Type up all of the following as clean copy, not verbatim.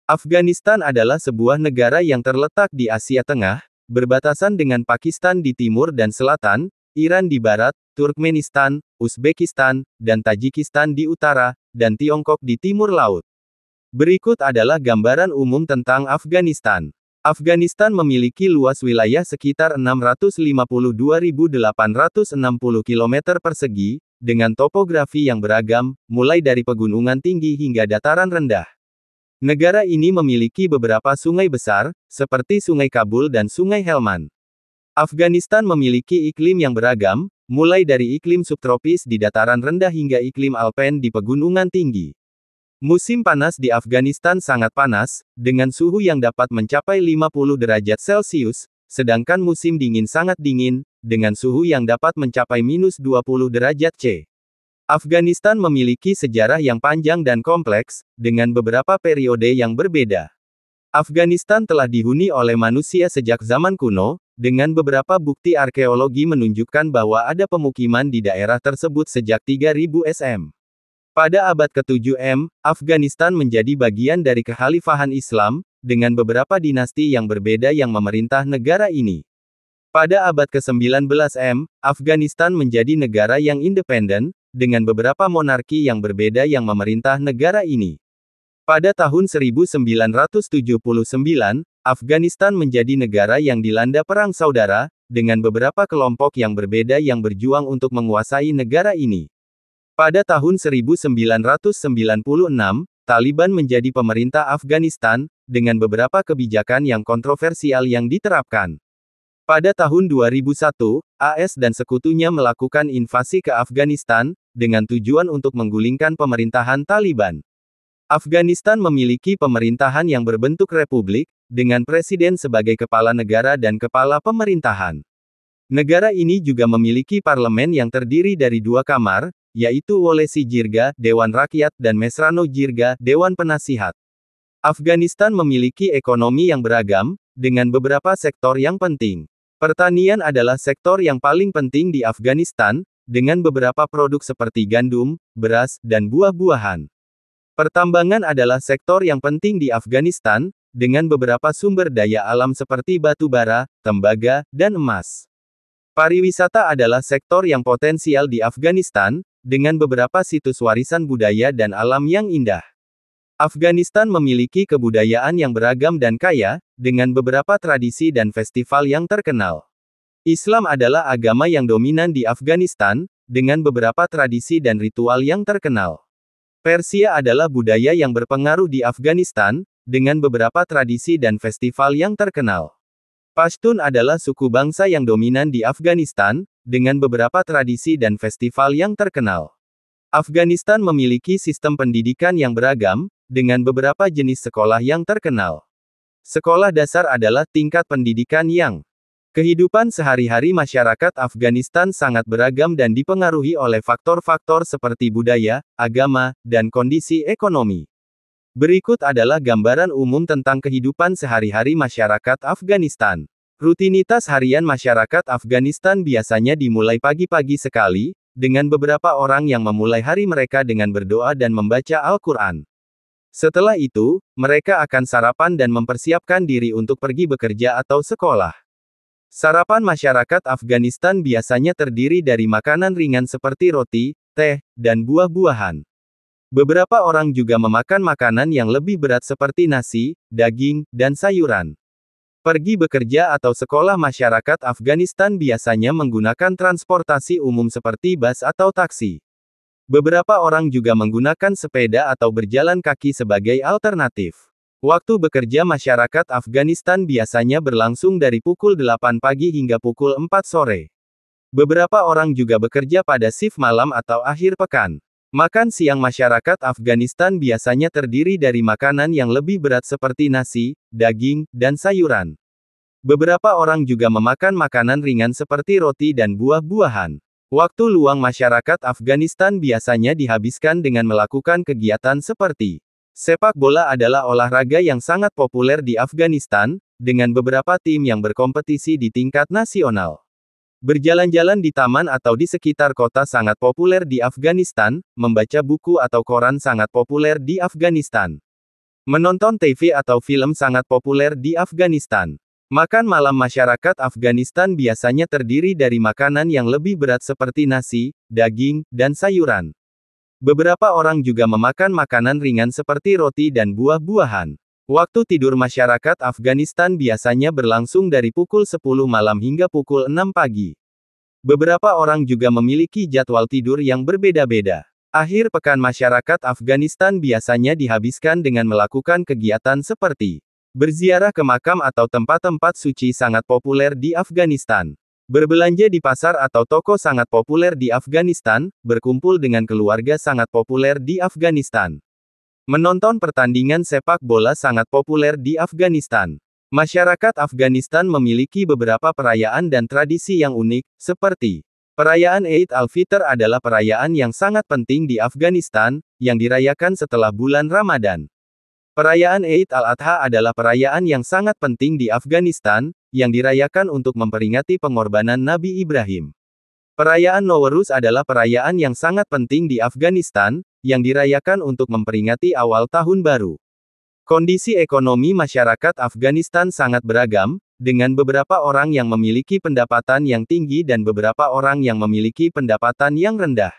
Afghanistan adalah sebuah negara yang terletak di Asia Tengah, berbatasan dengan Pakistan di timur dan selatan, Iran di barat, Turkmenistan, Uzbekistan, dan Tajikistan di utara, dan Tiongkok di timur laut. Berikut adalah gambaran umum tentang Afghanistan. Afghanistan memiliki luas wilayah sekitar 652.860 km persegi, dengan topografi yang beragam, mulai dari pegunungan tinggi hingga dataran rendah. Negara ini memiliki beberapa sungai besar, seperti Sungai Kabul dan Sungai Helmand. Afghanistan memiliki iklim yang beragam, mulai dari iklim subtropis di dataran rendah hingga iklim alpen di pegunungan tinggi. Musim panas di Afghanistan sangat panas, dengan suhu yang dapat mencapai 50 derajat Celcius, sedangkan musim dingin sangat dingin, dengan suhu yang dapat mencapai -20 derajat C. Afghanistan memiliki sejarah yang panjang dan kompleks, dengan beberapa periode yang berbeda. Afghanistan telah dihuni oleh manusia sejak zaman kuno, dengan beberapa bukti arkeologi menunjukkan bahwa ada pemukiman di daerah tersebut sejak 3000 SM. Pada abad ke-7 M, Afghanistan menjadi bagian dari kekhalifahan Islam, dengan beberapa dinasti yang berbeda yang memerintah negara ini. Pada abad ke-19 M, Afghanistan menjadi negara yang independen, dengan beberapa monarki yang berbeda yang memerintah negara ini. Pada tahun 1979, Afghanistan menjadi negara yang dilanda perang saudara, dengan beberapa kelompok yang berbeda yang berjuang untuk menguasai negara ini. Pada tahun 1996, Taliban menjadi pemerintah Afghanistan, dengan beberapa kebijakan yang kontroversial yang diterapkan. Pada tahun 2001, AS dan sekutunya melakukan invasi ke Afghanistan, dengan tujuan untuk menggulingkan pemerintahan Taliban. Afghanistan memiliki pemerintahan yang berbentuk republik, dengan presiden sebagai kepala negara dan kepala pemerintahan. Negara ini juga memiliki parlemen yang terdiri dari 2 kamar, yaitu Wolesi Jirga, Dewan Rakyat, dan Mesrano Jirga, Dewan Penasihat. Afghanistan memiliki ekonomi yang beragam, dengan beberapa sektor yang penting. Pertanian adalah sektor yang paling penting di Afghanistan, dengan beberapa produk seperti gandum, beras, dan buah-buahan. Pertambangan adalah sektor yang penting di Afghanistan, dengan beberapa sumber daya alam seperti batu bara, tembaga, dan emas. Pariwisata adalah sektor yang potensial di Afghanistan, dengan beberapa situs warisan budaya dan alam yang indah. Afghanistan memiliki kebudayaan yang beragam dan kaya, dengan beberapa tradisi dan festival yang terkenal. Islam adalah agama yang dominan di Afghanistan, dengan beberapa tradisi dan ritual yang terkenal. Persia adalah budaya yang berpengaruh di Afghanistan, dengan beberapa tradisi dan festival yang terkenal. Pashtun adalah suku bangsa yang dominan di Afghanistan, dengan beberapa tradisi dan festival yang terkenal. Afghanistan memiliki sistem pendidikan yang beragam, dengan beberapa jenis sekolah yang terkenal. Sekolah dasar adalah tingkat pendidikan yang. Kehidupan sehari-hari masyarakat Afghanistan sangat beragam dan dipengaruhi oleh faktor-faktor seperti budaya, agama, dan kondisi ekonomi. Berikut adalah gambaran umum tentang kehidupan sehari-hari masyarakat Afghanistan. Rutinitas harian masyarakat Afghanistan biasanya dimulai pagi-pagi sekali, dengan beberapa orang yang memulai hari mereka dengan berdoa dan membaca Al-Quran. Setelah itu, mereka akan sarapan dan mempersiapkan diri untuk pergi bekerja atau sekolah. Sarapan masyarakat Afghanistan biasanya terdiri dari makanan ringan seperti roti, teh, dan buah-buahan. Beberapa orang juga memakan makanan yang lebih berat seperti nasi, daging, dan sayuran. Pergi bekerja atau sekolah masyarakat Afghanistan biasanya menggunakan transportasi umum seperti bus atau taksi. Beberapa orang juga menggunakan sepeda atau berjalan kaki sebagai alternatif. Waktu bekerja masyarakat Afghanistan biasanya berlangsung dari pukul 8 pagi hingga pukul 4 sore. Beberapa orang juga bekerja pada shift malam atau akhir pekan. Makan siang masyarakat Afghanistan biasanya terdiri dari makanan yang lebih berat seperti nasi, daging, dan sayuran. Beberapa orang juga memakan makanan ringan seperti roti dan buah-buahan. Waktu luang masyarakat Afghanistan biasanya dihabiskan dengan melakukan kegiatan seperti sepak bola adalah olahraga yang sangat populer di Afghanistan, dengan beberapa tim yang berkompetisi di tingkat nasional. Berjalan-jalan di taman atau di sekitar kota sangat populer di Afghanistan, membaca buku atau koran sangat populer di Afghanistan. Menonton TV atau film sangat populer di Afghanistan. Makan malam masyarakat Afghanistan biasanya terdiri dari makanan yang lebih berat seperti nasi, daging, dan sayuran. Beberapa orang juga memakan makanan ringan seperti roti dan buah-buahan. Waktu tidur masyarakat Afghanistan biasanya berlangsung dari pukul 10 malam hingga pukul 6 pagi. Beberapa orang juga memiliki jadwal tidur yang berbeda-beda. Akhir pekan masyarakat Afghanistan biasanya dihabiskan dengan melakukan kegiatan seperti berziarah ke makam atau tempat-tempat suci sangat populer di Afghanistan. Berbelanja di pasar atau toko sangat populer di Afghanistan, berkumpul dengan keluarga sangat populer di Afghanistan. Menonton pertandingan sepak bola sangat populer di Afghanistan. Masyarakat Afghanistan memiliki beberapa perayaan dan tradisi yang unik, seperti perayaan Eid al-Fitr adalah perayaan yang sangat penting di Afghanistan, yang dirayakan setelah bulan Ramadan. Perayaan Eid al-Adha adalah perayaan yang sangat penting di Afghanistan, yang dirayakan untuk memperingati pengorbanan Nabi Ibrahim. Perayaan Nowruz adalah perayaan yang sangat penting di Afghanistan, yang dirayakan untuk memperingati awal tahun baru. Kondisi ekonomi masyarakat Afghanistan sangat beragam, dengan beberapa orang yang memiliki pendapatan yang tinggi dan beberapa orang yang memiliki pendapatan yang rendah.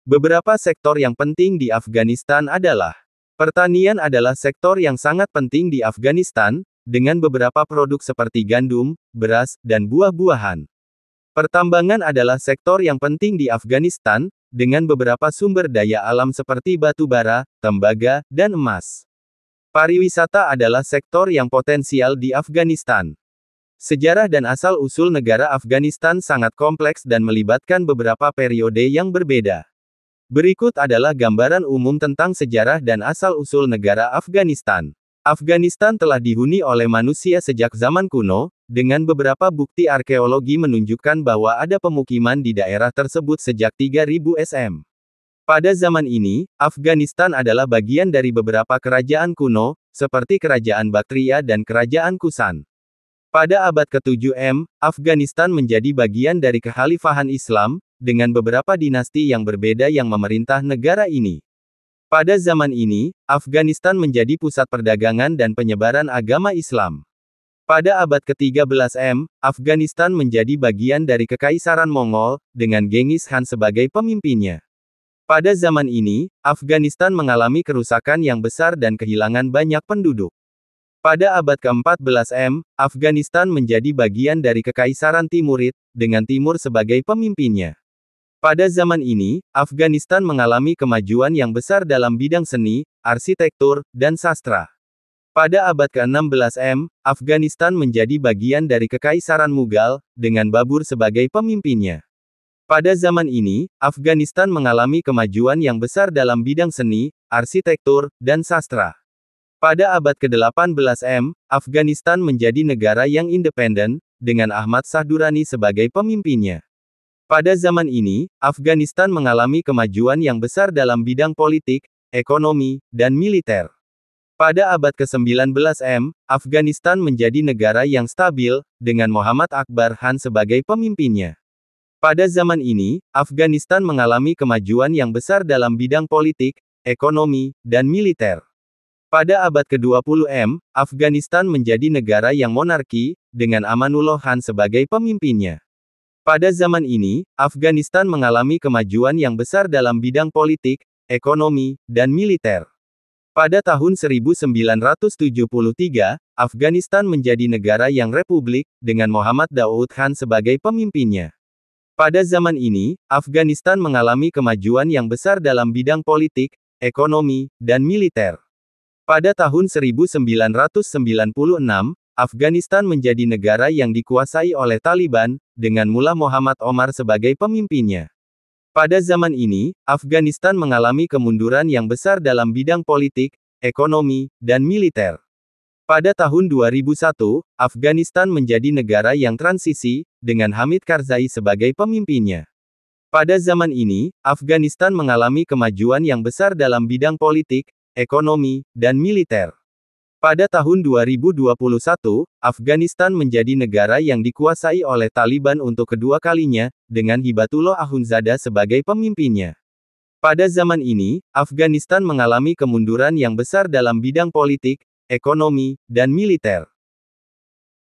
Beberapa sektor yang penting di Afghanistan adalah pertanian adalah sektor yang sangat penting di Afghanistan, dengan beberapa produk seperti gandum, beras, dan buah-buahan. Pertambangan adalah sektor yang penting di Afghanistan, dengan beberapa sumber daya alam seperti batu bara, tembaga, dan emas. Pariwisata adalah sektor yang potensial di Afghanistan. Sejarah dan asal-usul negara Afghanistan sangat kompleks dan melibatkan beberapa periode yang berbeda. Berikut adalah gambaran umum tentang sejarah dan asal-usul negara Afghanistan. Afghanistan telah dihuni oleh manusia sejak zaman kuno, dengan beberapa bukti arkeologi menunjukkan bahwa ada pemukiman di daerah tersebut sejak 3000 SM. Pada zaman ini, Afghanistan adalah bagian dari beberapa kerajaan kuno, seperti Kerajaan Baktria dan Kerajaan Kusan. Pada abad ke-7 M, Afghanistan menjadi bagian dari Kekhalifahan Islam, dengan beberapa dinasti yang berbeda yang memerintah negara ini. Pada zaman ini, Afghanistan menjadi pusat perdagangan dan penyebaran agama Islam. Pada abad ke-13 M, Afghanistan menjadi bagian dari Kekaisaran Mongol, dengan Genghis Khan sebagai pemimpinnya. Pada zaman ini, Afghanistan mengalami kerusakan yang besar dan kehilangan banyak penduduk. Pada abad ke-14 M, Afghanistan menjadi bagian dari Kekaisaran Timurid, dengan Timur sebagai pemimpinnya. Pada zaman ini, Afghanistan mengalami kemajuan yang besar dalam bidang seni, arsitektur, dan sastra. Pada abad ke-16 M, Afghanistan menjadi bagian dari Kekaisaran Mughal, dengan Babur sebagai pemimpinnya. Pada zaman ini, Afghanistan mengalami kemajuan yang besar dalam bidang seni, arsitektur, dan sastra. Pada abad ke-18 M, Afghanistan menjadi negara yang independen, dengan Ahmad Shah Durrani sebagai pemimpinnya. Pada zaman ini, Afghanistan mengalami kemajuan yang besar dalam bidang politik, ekonomi, dan militer. Pada abad ke-19 M, Afghanistan menjadi negara yang stabil, dengan Muhammad Akbar Khan sebagai pemimpinnya. Pada zaman ini, Afghanistan mengalami kemajuan yang besar dalam bidang politik, ekonomi, dan militer. Pada abad ke-20 M, Afghanistan menjadi negara yang monarki, dengan Amanullah Khan sebagai pemimpinnya. Pada zaman ini, Afghanistan mengalami kemajuan yang besar dalam bidang politik, ekonomi, dan militer. Pada tahun 1973, Afghanistan menjadi negara yang republik, dengan Muhammad Daud Khan sebagai pemimpinnya. Pada zaman ini, Afghanistan mengalami kemajuan yang besar dalam bidang politik, ekonomi, dan militer. Pada tahun 1996, Afghanistan menjadi negara yang dikuasai oleh Taliban, dengan Mullah Muhammad Omar sebagai pemimpinnya. Pada zaman ini, Afghanistan mengalami kemunduran yang besar dalam bidang politik, ekonomi, dan militer. Pada tahun 2001, Afghanistan menjadi negara yang transisi, dengan Hamid Karzai sebagai pemimpinnya. Pada zaman ini, Afghanistan mengalami kemajuan yang besar dalam bidang politik, ekonomi, dan militer. Pada tahun 2021, Afghanistan menjadi negara yang dikuasai oleh Taliban untuk kedua kalinya, dengan Hibatullah Akhundzada sebagai pemimpinnya. Pada zaman ini, Afghanistan mengalami kemunduran yang besar dalam bidang politik, ekonomi, dan militer.